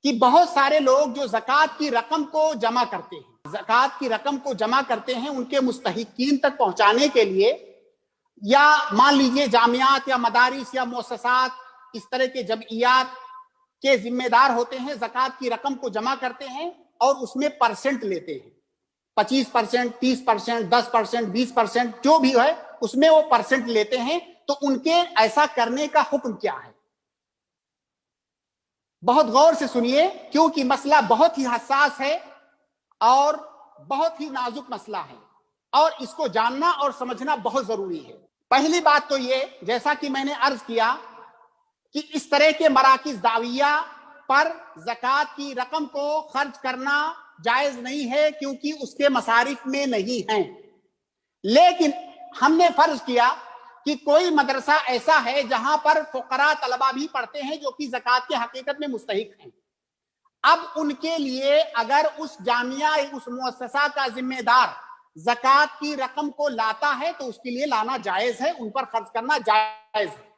کہ بہت سارے لوگ جو زکوٰۃ کی رقم کو جمع کرتے ہیں، زکوٰۃ کی رقم کو جمع کرتے ہیں ان کے مستحقین تک پہنچانے کے لیے، یا مان لیجئے جامعات یا مدارس یا مؤسسات اس طرح کے جمعیات کے ذمہ دار ہوتے ہیں، زکوٰۃ کی رقم کو جمع کرتے ہیں اور اس میں پرسنٹ لیتے ہیں، 25%، 30%، 10%، 20%، جو بھی ہے اس میں وہ پرسنٹ لیتے ہیں۔ تو ان کے ایسا کرنے کا حکم کیا ہے؟ بہت غور سے سنیے، کیونکہ مسئلہ بہت ہی حساس ہے اور بہت ہی نازک مسئلہ ہے، اور اس کو جاننا اور سمجھنا بہت ضروری ہے۔ پہلی بات تو یہ، جیسا کہ میں نے عرض کیا کہ اس طرح کے مراکز دعویہ پر زکوٰۃ کی رقم کو خرچ کرنا جائز نہیں ہے، کیونکہ اس کے مصارف میں نہیں ہیں۔ لیکن ہم نے فرض کیا کہ کوئی مدرسہ ایسا ہے جہاں پر فقراء طلبہ بھی پڑھتے ہیں جو کہ زکوٰۃ کے حقیقت میں مستحق ہیں۔ اب ان کے لیے اگر اس جامعہ، اس مؤسسہ کا ذمہ دار زکوٰۃ کی رقم کو لاتا ہے تو اس کے لیے لانا جائز ہے، ان پر خرچ کرنا جائز ہے۔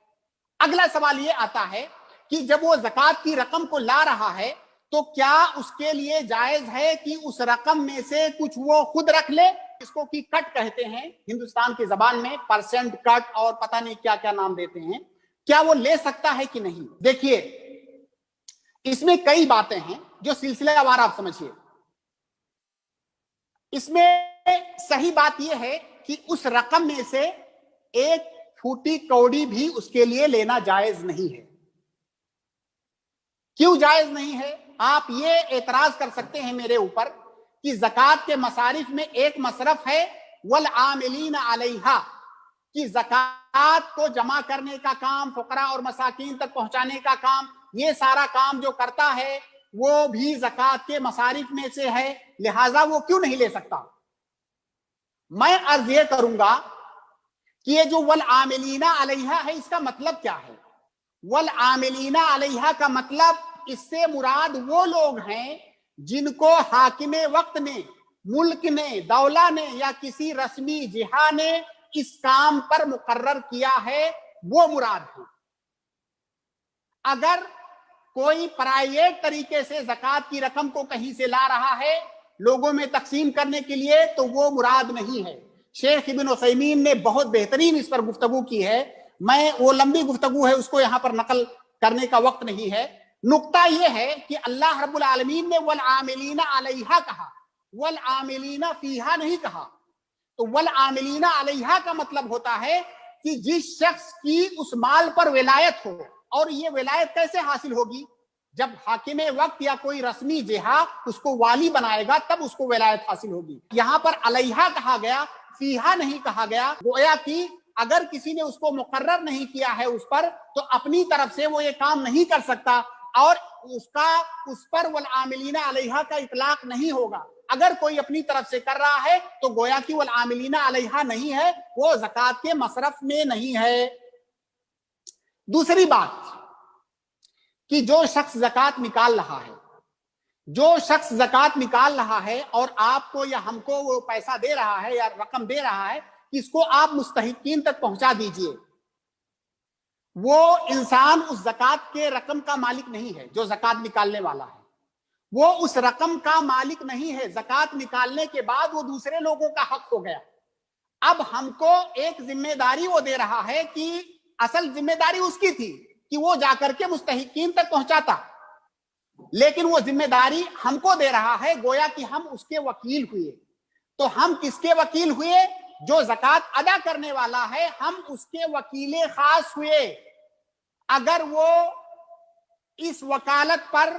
اگلا سوال یہ آتا ہے کہ جب وہ زکوٰۃ کی رقم کو لا رہا ہے تو کیا اس کے لیے جائز ہے کہ اس رقم میں سے کچھ وہ خود رکھ لے؟ اس کو کی کٹ کہتے ہیں ہندوستان کی زبان میں، پرسنٹ کٹ اور پتہ نہیں کیا کیا نام دیتے ہیں۔ کیا وہ لے سکتا ہے کہ نہیں؟ دیکھیے، اس میں کئی باتیں ہیں جو سلسلہ وار آپ سمجھیے۔ اس میں صحیح بات یہ ہے کہ اس رقم میں سے ایک پھوٹی کوڑی بھی اس کے لیے لینا جائز نہیں ہے۔ کیوں جائز نہیں ہے؟ آپ یہ اعتراض کر سکتے ہیں میرے اوپر کہ زکوٰۃ کے مصارف میں ایک مصرف ہے والعاملین علیہا، کہ زکوٰۃ کو جمع کرنے کا کام، فقراء اور مساکین تک پہنچانے کا کام، یہ سارا کام جو کرتا ہے وہ بھی زکوٰۃ کے مصارف میں سے ہے، لہٰذا وہ کیوں نہیں لے سکتا؟ میں عرض یہ کروں گا کہ یہ جو والعاملین علیہا ہے، اس کا مطلب کیا ہے؟ والعاملین علیہا کا مطلب، اس سے مراد وہ لوگ ہیں جن کو حاکم وقت نے، ملک نے، دولہ نے یا کسی رسمی جہہ نے اس کام پر مقرر کیا ہے، وہ مراد ہیں۔ اگر کوئی پرائیویٹ طریقے سے زکوٰۃ کی رقم کو کہیں سے لا رہا ہے لوگوں میں تقسیم کرنے کے لیے تو وہ مراد نہیں ہے۔ شیخ ابن عثیمین نے بہت بہترین اس پر گفتگو کی ہے، میں وہ لمبی گفتگو ہے اس کو یہاں پر نقل کرنے کا وقت نہیں ہے۔ نقطہ یہ ہے کہ اللہ رب العالمین نے والعاملین علیہا کہا، والعاملین فیہا نہیں کہا۔ تو والعاملین علیہا کا مطلب ہوتا ہے کہ جس شخص کی اس مال پر ولایت ہو، اور یہ ولایت کیسے حاصل ہوگی؟ جب حاکم وقت یا کوئی رسمی جہہ اس کو والی بنائے گا تب اس کو ولایت حاصل ہوگی۔ یہاں پر علیہا کہا گیا، فیہا نہیں کہا گیا، گویا کہ اگر کسی نے اس کو مقرر نہیں کیا ہے اس پر تو اپنی طرف سے وہ یہ کام نہیں کر سکتا، اور اس پر والعاملین علیہا کا اطلاق نہیں ہوگا۔ اگر کوئی اپنی طرف سے کر رہا ہے تو گویا کہ والعاملین علیہا نہیں ہے، وہ زکوٰۃ کے مصرف میں نہیں ہے۔ دوسری بات کہ جو شخص زکوٰۃ نکال رہا ہے، جو شخص زکوٰۃ نکال رہا ہے اور آپ کو یا ہم کو وہ پیسہ دے رہا ہے یا رقم دے رہا ہے کہ اس کو آپ مستحقین تک پہنچا دیجئے، وہ انسان اس زکوٰۃ کے رقم کا مالک نہیں ہے۔ جو زکوٰۃ نکالنے والا ہے وہ اس رقم کا مالک نہیں ہے، زکوٰۃ نکالنے کے بعد وہ دوسرے لوگوں کا حق ہو گیا۔ اب ہم کو ایک ذمہ داری وہ دے رہا ہے کہ اصل ذمہ داری اس کی تھی کہ وہ جا کر کے مستحقین تک پہنچاتا، لیکن وہ ذمہ داری ہم کو دے رہا ہے، گویا کہ ہم اس کے وکیل ہوئے۔ تو ہم کس کے وکیل ہوئے؟ جو زکوٰۃ ادا کرنے والا ہے، ہم اس کے وکیل خاص ہوئے۔ اگر وہ اس وکالت پر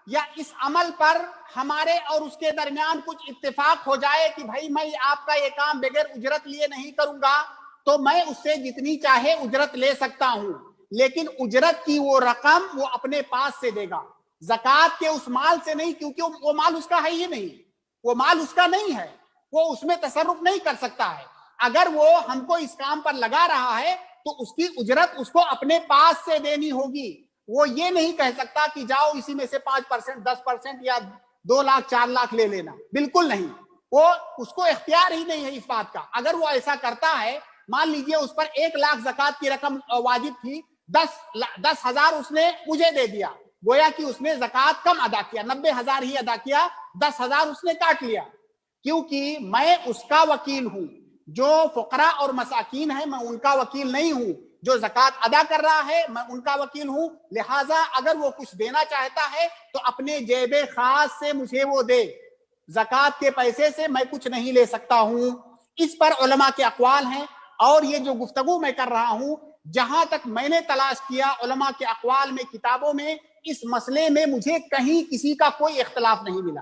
یا اس عمل پر ہمارے اور اس کے درمیان کچھ اتفاق ہو جائے کہ بھائی میں آپ کا یہ کام بغیر اجرت لیے نہیں کروں گا، تو میں اس سے جتنی چاہے اجرت لے سکتا ہوں، لیکن اجرت کی وہ رقم وہ اپنے پاس سے دے گا، زکوٰۃ کے اس مال سے نہیں، کیونکہ وہ مال اس کا ہے ہی نہیں، وہ مال اس کا نہیں ہے، وہ اس میں تصرف نہیں کر سکتا ہے۔ اگر وہ ہم کو اس کام پر لگا رہا ہے تو اس کی اجرت اس کو اپنے پاس سے دینی ہوگی۔ وہ یہ نہیں کہہ سکتا کہ جاؤ اسی میں سے 5%، 10% یا 2 لاکھ 4 لاکھ لے لینا، بالکل نہیں، وہ اس کو اختیار ہی نہیں ہے اس بات کا۔ اگر وہ ایسا کرتا ہے، مان لیجئے اس پر 1 لاکھ زکوٰۃ کی رقم واجب تھی، 10,000 اس نے مجھے دے دیا، گویا کہ اس نے زکوٰۃ کم ادا کیا, 90,000 ہی ادا کیا, 10,000 اس نے کاٹ لیا, کیونکہ میں اس کا وکیل ہوں. جو فقراء اور مساکین ہیں میں ان کا وکیل نہیں ہوں, جو زکوٰۃ ادا کر رہا ہے میں ان کا وکیل ہوں. لہٰذا اگر وہ کچھ دینا چاہتا ہے تو اپنے جیب خاص سے مجھے وہ دے, زکوٰۃ کے پیسے سے میں کچھ نہیں لے سکتا ہوں. اس پر علماء کے اقوال ہیں, اور یہ جو گفتگو میں کر رہا ہوں, جہاں تک میں نے تلاش کیا علماء کے اقوال میں, کتابوں میں, اس مسئلے میں مجھے کہیں کسی کا کوئی اختلاف نہیں ملا.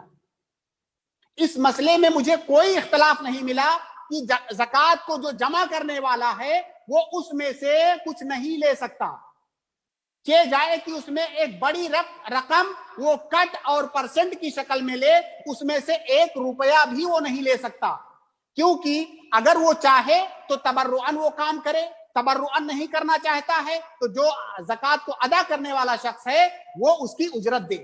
اس مسئلے میں مجھے کوئی اختلاف نہیں ملا کہ زکوٰۃ کو جو جمع کرنے والا ہے وہ اس میں سے کچھ نہیں لے سکتا. کہ جائے کہ اس میں ایک بڑی رقم وہ کٹ اور پرسنٹ کی شکل میں لے, اس میں سے 1 روپیہ بھی وہ نہیں لے سکتا, کیونکہ اگر وہ چاہے تو تبرعاً وہ کام کرے, تبرعاً نہیں کرنا چاہتا ہے تو جو زکوٰۃ کو ادا کرنے والا شخص ہے وہ اس کی اجرت دے.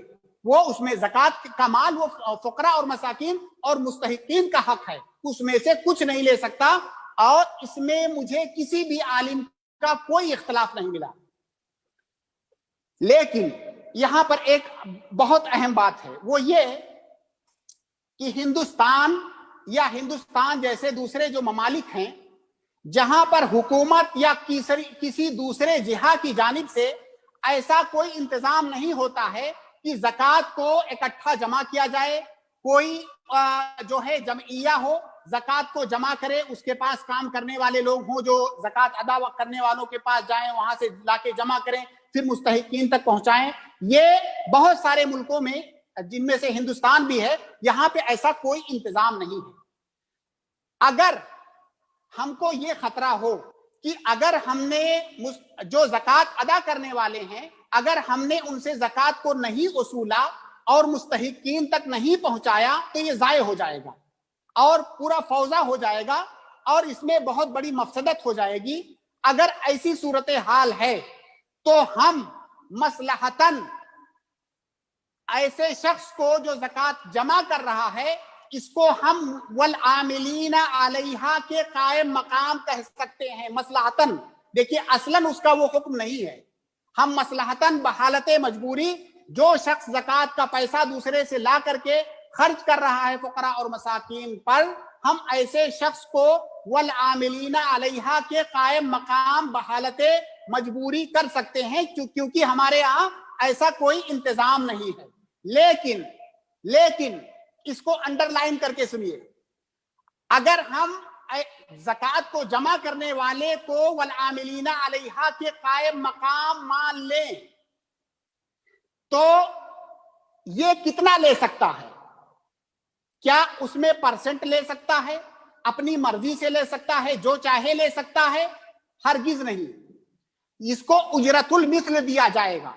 وہ اس میں زکوٰۃ کا مال وہ فقراء اور مساکین اور مستحقین کا حق ہے, اس میں سے کچھ نہیں لے سکتا. اور اس میں مجھے کسی بھی عالم کا کوئی اختلاف نہیں ملا. لیکن یہاں پر ایک بہت اہم بات ہے, وہ یہ کہ ہندوستان یا ہندوستان جیسے دوسرے جو ممالک ہیں جہاں پر حکومت یا کسی دوسرے جہہ کی جانب سے ایسا کوئی انتظام نہیں ہوتا ہے کہ زکوٰۃ کو اکٹھا جمع کیا جائے, کوئی جو ہے جمعیہ ہو, زکوٰۃ کو جمع کرے, اس کے پاس کام کرنے والے لوگ ہوں جو زکوٰۃ ادا کرنے والوں کے پاس جائیں, وہاں سے لا کے جمع کریں, پھر مستحقین تک پہنچائیں. یہ بہت سارے ملکوں میں, جن میں سے ہندوستان بھی ہے, یہاں پہ ایسا کوئی انتظام نہیں ہے. اگر ہم کو یہ خطرہ ہو کہ اگر ہم نے جو زکوٰۃ ادا کرنے والے ہیں, اگر ہم نے ان سے زکوٰۃ کو نہیں وصولا اور مستحقین تک نہیں پہنچایا تو یہ ضائع ہو جائے گا اور پورا فوضا ہو جائے گا اور اس میں بہت بڑی مفسدت ہو جائے گی. اگر ایسی صورتحال ہے تو ہم مصلحتاً ایسے شخص کو جو زکوٰۃ جمع کر رہا ہے اس کو ہم والعاملین علیہا کے قائم مقام کہہ سکتے ہیں. مصلحتاً, دیکھیے اصلاً اس کا وہ حکم نہیں ہے, ہم مصلحتاً بحالت مجبوری جو شخص زکوٰۃ کا پیسہ دوسرے سے لا کر کے خرچ کر رہا ہے فقراء اور مساکین پر, ہم ایسے شخص کو والعاملین علیہا کے قائم مقام بحالت مجبوری کر سکتے ہیں, کیونکہ ہمارے یہاں ایسا کوئی انتظام نہیں ہے. لیکن اس کو انڈر لائن کر کے سنیے, اگر ہم زکوٰۃ کو جمع کرنے والے کو والعاملین علیہا کے قائم مقام مان لیں تو یہ کتنا لے سکتا ہے؟ کیا اس میں پرسنٹ لے سکتا ہے؟ اپنی مرضی سے لے سکتا ہے, جو چاہے لے سکتا ہے؟ ہرگز نہیں. اس کو اجرت المثل دیا جائے گا.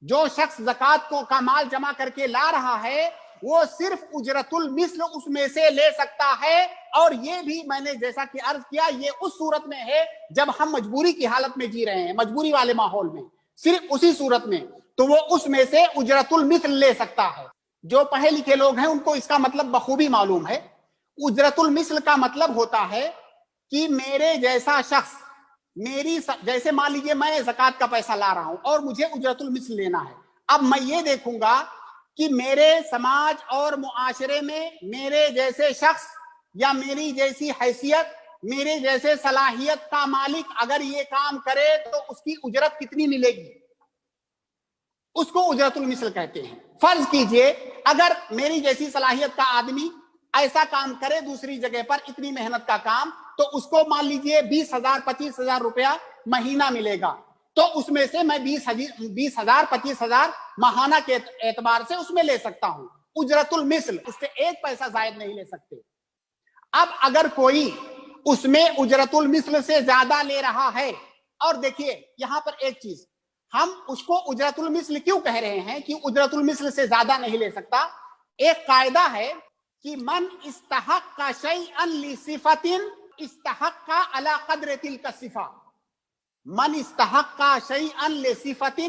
جو شخص زکوٰۃ کو کا مال جمع کر کے لا رہا ہے وہ صرف اجرت المثل اس میں سے لے سکتا ہے, اور یہ بھی میں نے جیسا کہ عرض کیا یہ اس صورت میں ہے جب ہم مجبوری کی حالت میں جی رہے ہیں, مجبوری والے ماحول میں, صرف اسی صورت میں تو وہ اس میں سے اجرت المثل لے سکتا ہے. جو پڑھے لکھے لوگ ہیں ان کو اس کا مطلب بخوبی معلوم ہے. اجرت المثل کا مطلب ہوتا ہے کہ میرے جیسا شخص, جیسے مان لیجیے میں زکوٰۃ کا پیسہ لا رہا ہوں اور مجھے اجرت المثل لینا ہے. اب میں یہ دیکھوں گا کہ میرے سماج اور معاشرے میں میرے جیسے شخص یا میری جیسی حیثیت, میرے جیسے صلاحیت کا مالک اگر یہ کام کرے تو اس کی اجرت کتنی ملے گی, اس کو اجرت المثل کہتے ہیں. فرض کیجئے اگر میری جیسی صلاحیت کا آدمی ایسا کام کرے دوسری جگہ پر, اتنی محنت کا کام, تو اس کو مان لیجئے 20,000 25,000 روپیہ مہینہ ملے گا, تو اس میں سے میں 20,000 25,000 ماہانہ کے اعتبار سے اس میں لے سکتا ہوں. اجرت المثل, اس سے 1 پیسہ زائد نہیں لے سکتے. اب اگر کوئی اس میں اجرت المثل سے زیادہ لے رہا ہے, اور دیکھیے یہاں پر ایک چیز, ہم اس کو اجرت المثل کیوں کہہ رہے ہیں کہ اجرت المثل سے زیادہ نہیں لے سکتا؟ ایک قاعدہ ہے کہ من استحق شیئا لصفۃ استحق علی قدر تلک الصفہ. من استحق شیئا لصفۃ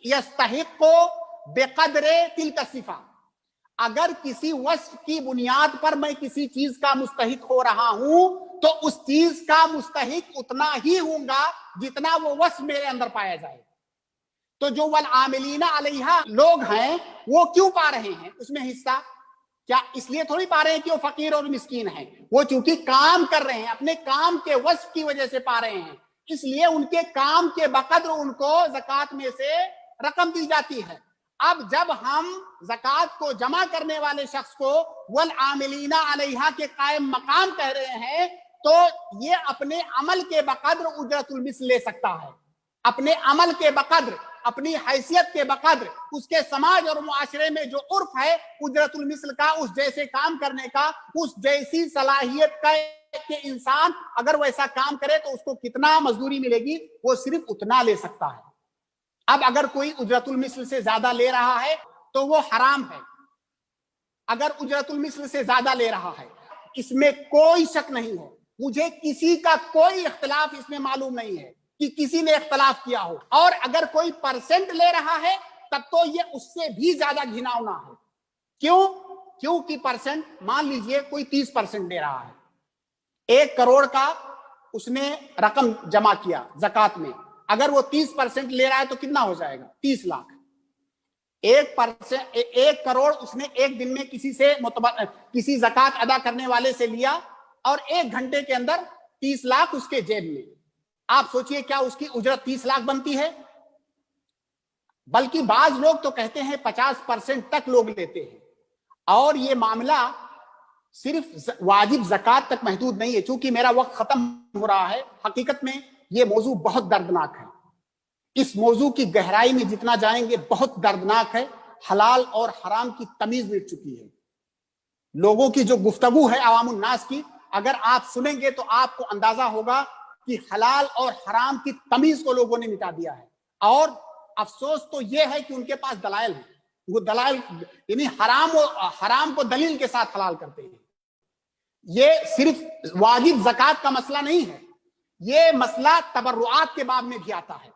یستحق بقدر تلک الصفہ. اگر کسی وصف کی بنیاد پر میں کسی چیز کا مستحق ہو رہا ہوں تو اس چیز کا مستحق اتنا ہی ہوں گا جتنا وہ وصف میرے اندر پایا جائے. تو جو والعاملین علیہا لوگ ہیں وہ کیوں پا رہے ہیں اس میں حصہ؟ کیا اس لیے تھوڑی پا رہے ہیں کہ وہ فقیر اور مسکین ہیں، وہ چونکہ کام کر رہے ہیں، اپنے کام کے وصف کی وجہ سے پا رہے ہیں، اس لیے ان کے کام کے بقدر ان کو زکوٰۃ میں سے رقم دی جاتی ہے۔ اب جب ہم زکوٰۃ کو جمع کرنے والے شخص کو والعاملین علیہا کے قائم مقام کہہ رہے ہیں تو یہ اپنے عمل کے بقدر اجرت المثل لے سکتا ہے، اپنے عمل کے بقدر، اپنی حیثیت کے بقدر، اس کے سماج اور معاشرے میں جو عرف ہے اجرت المثل کا، اس جیسے کام کرنے کا، اس جیسی صلاحیت کا کہ انسان اگر ویسا کام کرے تو اس کو کتنا مزدوری ملے گی وہ صرف اتنا لے سکتا ہے۔ اب اگر کوئی اجرت المثل سے زیادہ لے رہا ہے تو وہ حرام ہے۔ اگر اجرت المثل سے زیادہ لے رہا ہے اس میں کوئی شک نہیں ہے، مجھے کسی کا کوئی اختلاف اس میں معلوم نہیں ہے کہ کسی نے اختلاف کیا ہو، اور اگر کوئی پرسنٹ لے رہا ہے تب تو یہ اس سے بھی زیادہ گھناؤنا ہے۔ کیونکہ پرسنٹ مان لیجئے کوئی 30% لے رہا ہے، 1 کروڑ کا اس نے رقم جمع کیا زکوٰۃ میں، اگر وہ 30% لے رہا ہے تو کتنا ہو جائے گا؟ 30 لاکھ۔ 1 کروڑ اس نے ایک دن میں کسی زکوٰۃ ادا کرنے والے سے لیا اور 1 گھنٹے کے اندر 30 لاکھ اس کے جیب میں۔ آپ سوچئے کیا اس کی اجرت 30 لاکھ بنتی ہے؟ بلکہ بعض لوگ تو کہتے ہیں 50% تک لوگ لیتے ہیں، اور یہ معاملہ صرف واجب زکوٰۃ تک محدود نہیں ہے۔ چونکہ میرا وقت ختم ہو رہا ہے، حقیقت میں یہ موضوع بہت دردناک ہے، اس موضوع کی گہرائی میں جتنا جائیں گے بہت دردناک ہے۔ حلال اور حرام کی تمیز مٹ چکی ہے، لوگوں کی جو گفتگو ہے عوام الناس کی، اگر آپ سنیں گے تو آپ کو اندازہ ہوگا کہ حلال اور حرام کی تمیز کو لوگوں نے مٹا دیا ہے۔ اور افسوس تو یہ ہے کہ ان کے پاس دلائل ہیں، وہ دلائل یعنی حرام کو دلیل کے ساتھ حلال کرتے ہیں۔ یہ صرف واجب زکوٰۃ کا مسئلہ نہیں ہے، یہ مسئلہ تبرعات کے باب میں بھی آتا ہے،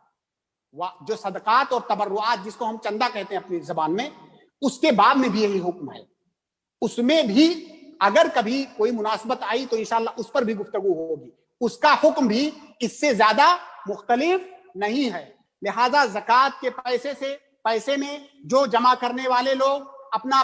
جو صدقات اور تبرعات جس کو ہم چندہ کہتے ہیں اپنی زبان میں، اس کے باب میں بھی یہی حکم ہے۔ اس میں بھی اگر کبھی کوئی مناسبت آئی تو انشاءاللہ اس پر بھی گفتگو ہوگی، اس کا حکم بھی اس سے زیادہ مختلف نہیں ہے۔ لہذا زکوٰۃ کے پیسے میں جو جمع کرنے والے لوگ اپنا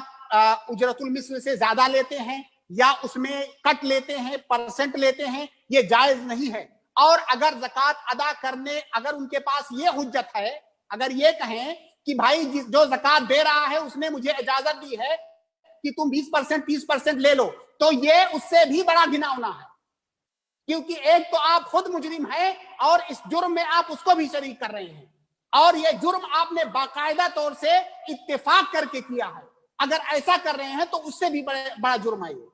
اجرت المثل سے زیادہ لیتے ہیں یا اس میں کٹ لیتے ہیں، پرسنٹ لیتے ہیں، یہ جائز نہیں ہے۔ اور اگر زکوٰۃ ادا کرنے اگر ان کے پاس یہ حجت ہے، اگر یہ کہیں کہ بھائی جو زکوٰۃ دے رہا ہے اس نے مجھے اجازت دی ہے کہ تم 20% 30% لے لو، تو یہ اس سے بھی بڑا گھناؤنا ہے، کیونکہ ایک تو آپ خود مجرم ہیں اور اس جرم میں آپ اس کو بھی شریک کر رہے ہیں، اور یہ جرم آپ نے باقاعدہ طور سے اتفاق کر کے کیا ہے۔ اگر ایسا کر رہے ہیں تو اس سے بھی بڑا جرم ہے یہ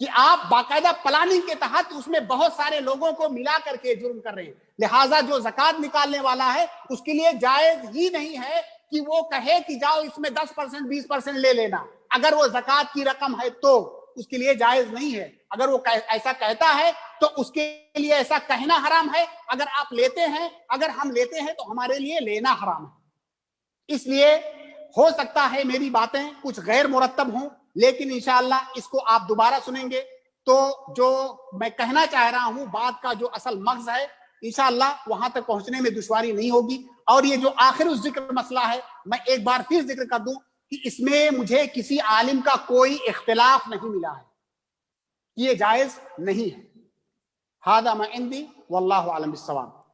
کہ آپ باقاعدہ پلاننگ کے تحت اس میں بہت سارے لوگوں کو ملا کر کے جرم کر رہے ہیں۔ لہٰذا جو زکوٰۃ نکالنے والا ہے اس کے لیے جائز ہی نہیں ہے کہ وہ کہے کہ جاؤ اس میں 10% 20% لے لینا، اگر وہ زکوٰۃ کی رقم ہے تو اس کے لیے جائز نہیں ہے۔ اگر وہ ایسا کہتا ہے تو اس کے لیے ایسا کہنا حرام ہے، اگر آپ لیتے ہیں، اگر ہم لیتے ہیں تو ہمارے لیے لینا حرام ہے۔ اس لیے ہو سکتا ہے میری باتیں کچھ غیر مرتب ہوں، لیکن انشاءاللہ اس کو آپ دوبارہ سنیں گے تو جو میں کہنا چاہ رہا ہوں بات کا جو اصل مغز ہے انشاءاللہ وہاں تک پہنچنے میں دشواری نہیں ہوگی۔ اور یہ جو آخر الذکر مسئلہ ہے میں ایک بار پھر ذکر کر دوں کہ اس میں مجھے کسی عالم کا کوئی اختلاف نہیں ملا ہے، یہ جائز نہیں ہے۔ ھذا ما عندی واللہ اعلم بالصواب۔